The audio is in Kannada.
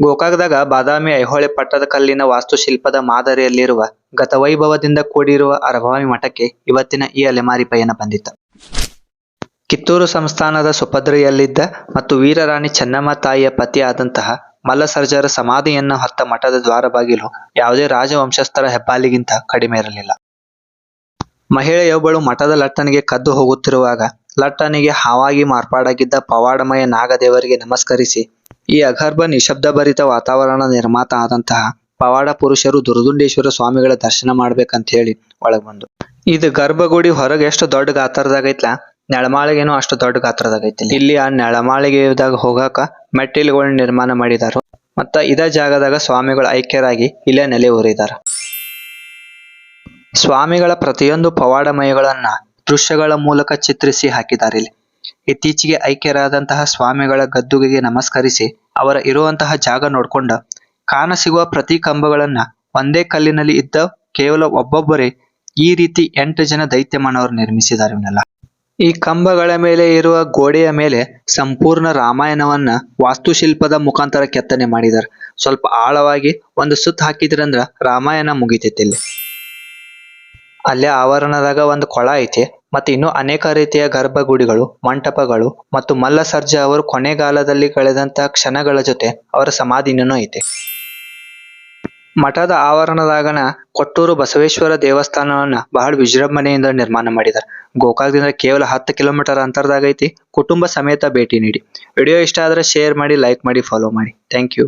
ಗೋಕಾಕದಾಗ ಬಾದಾಮಿ ಐಹೊಳೆ ಪಟ್ಟದಕಲ್ಲಿನ ವಾಸ್ತುಶಿಲ್ಪದ ಮಾದರಿಯಲ್ಲಿರುವ ಗತವೈಭವದಿಂದ ಕೂಡಿರುವ ಅರಭಾವಿ ಮಠಕ್ಕೆ ಇವತ್ತಿನ ಈ ಅಲೆಮಾರಿ ಪಯಣ ಬಂದಿತ್ತು. ಕಿತ್ತೂರು ಸಂಸ್ಥಾನದ ಸುಪದ್ರಿಯಲ್ಲಿದ್ದ ಮತ್ತು ವೀರರಾಣಿ ಚೆನ್ನಮ್ಮ ತಾಯಿಯ ಪತಿ ಆದಂತಹ ಮಲ್ಲಸರ್ಜರ ಸಮಾಧಿಯನ್ನು ಹೊತ್ತ ಮಠದ ದ್ವಾರ ಬಾಗಿಲು ಯಾವುದೇ ರಾಜವಂಶಸ್ಥರ ಹೆಬ್ಬಾಲಿಗಿಂತ ಕಡಿಮೆ ಇರಲಿಲ್ಲ. ಮಹಿಳೆಯೊಬ್ಬಳು ಮಠದ ಲಟ್ಟಣಿಗೆ ಕದ್ದು ಹೋಗುತ್ತಿರುವಾಗ ಲಟ್ಟಣಿಗೆ ಹಾವಾಗಿ ಮಾರ್ಪಾಡಾಗಿದ್ದ ಪವಾಡಮಯ ನಾಗದೇವರಿಗೆ ನಮಸ್ಕರಿಸಿ ಈ ಅಗರ್ಭ ನಿಶಬ್ದಭರಿತ ವಾತಾವರಣ ನಿರ್ಮಾತ ಆದಂತಹ ಪವಾಡ ಪುರುಷರು ದುರ್ದುಂಡೇಶ್ವರ ಸ್ವಾಮಿಗಳ ದರ್ಶನ ಮಾಡ್ಬೇಕಂತ ಹೇಳಿ ಒಳಗ್ ಬಂದು. ಇದು ಗರ್ಭಗುಡಿ ಹೊರಗೆ ಎಷ್ಟು ದೊಡ್ಡ ಗಾತ್ರದಾಗೈತ್ಲ, ನೆಳಮಾಳಿಗೆನೂ ಅಷ್ಟು ದೊಡ್ಡ ಗಾತ್ರದಾಗೈತಿ. ಇಲ್ಲಿ ಆ ನೆಳಮಾಳಿಗೆದಾಗ ಹೋಗಾಕ ಮೆಟ್ಟಿಲುಗಳನ್ನ ನಿರ್ಮಾಣ ಮಾಡಿದಾರು. ಮತ್ತ ಇದ ಜಾಗದಾಗ ಸ್ವಾಮಿಗಳು ಐಕ್ಯರಾಗಿ ಇಲ್ಲೇ ನೆಲೆ ಊರಿದಾರ. ಸ್ವಾಮಿಗಳ ಪ್ರತಿಯೊಂದು ಪವಾಡಮಯಗಳನ್ನ ದೃಶ್ಯಗಳ ಮೂಲಕ ಚಿತ್ರಿಸಿ ಹಾಕಿದ್ದಾರೆ ಇಲ್ಲಿ. ಇತ್ತೀಚೆಗೆ ಐಕ್ಯರಾದಂತಹ ಸ್ವಾಮಿಗಳ ಗದ್ದುಗೆಗೆ ನಮಸ್ಕರಿಸಿ ಅವರ ಇರುವಂತಹ ಜಾಗ ನೋಡ್ಕೊಂಡ ಕಾಣಸಿಗುವ ಪ್ರತಿ ಕಂಬಗಳನ್ನ ಒಂದೇ ಕಲ್ಲಿನಲ್ಲಿ ಇದ್ದ ಕೇವಲ ಒಬ್ಬೊಬ್ಬರೇ ಈ ರೀತಿ 8 ಜನ ದೈತ್ಯಮಾನವರು ನಿರ್ಮಿಸಿದ್ದಾರೆ ಇವನ್ನೆಲ್ಲ. ಈ ಕಂಬಗಳ ಮೇಲೆ ಇರುವ ಗೋಡೆಯ ಮೇಲೆ ಸಂಪೂರ್ಣ ರಾಮಾಯಣವನ್ನ ವಾಸ್ತುಶಿಲ್ಪದ ಮುಖಾಂತರ ಕೆತ್ತನೆ ಮಾಡಿದ್ದಾರೆ. ಸ್ವಲ್ಪ ಆಳವಾಗಿ ಒಂದು ಸುತ್ತ ಹಾಕಿದ್ರಂದ್ರ ರಾಮಾಯಣ ಮುಗಿತೈತಿ ಇಲ್ಲಿ. ಅಲ್ಲೇ ಆವರಣದಾಗ ಒಂದು ಕೊಳ ಐತಿ. ಮತ್ತೆ ಇನ್ನೂ ಅನೇಕ ರೀತಿಯ ಗರ್ಭಗುಡಿಗಳು, ಮಂಟಪಗಳು ಮತ್ತು ಮಲ್ಲಸರ್ಜ ಅವರು ಕೊನೆಗಾಲದಲ್ಲಿ ಕಳೆದಂತಹ ಕ್ಷಣಗಳ ಜೊತೆ ಅವರ ಸಮಾಧಿ ಇನ್ನೂ ಐತಿ. ಮಠದ ಆವರಣದಾಗನ ಕೊಟ್ಟೂರು ಬಸವೇಶ್ವರ ದೇವಸ್ಥಾನವನ್ನ ಬಹಳ ವಿಜೃಂಭಣೆಯಿಂದ ನಿರ್ಮಾಣ ಮಾಡಿದ್ದಾರೆ. ಗೋಕಾಕದಿಂದ ಕೇವಲ 10 ಕಿಲೋಮೀಟರ್ ಅಂತರದಾಗ ಐತಿ. ಕುಟುಂಬ ಸಮೇತ ಭೇಟಿ ನೀಡಿ. ವಿಡಿಯೋ ಇಷ್ಟ ಆದ್ರೆ ಶೇರ್ ಮಾಡಿ, ಲೈಕ್ ಮಾಡಿ, ಫಾಲೋ ಮಾಡಿ. Thank you.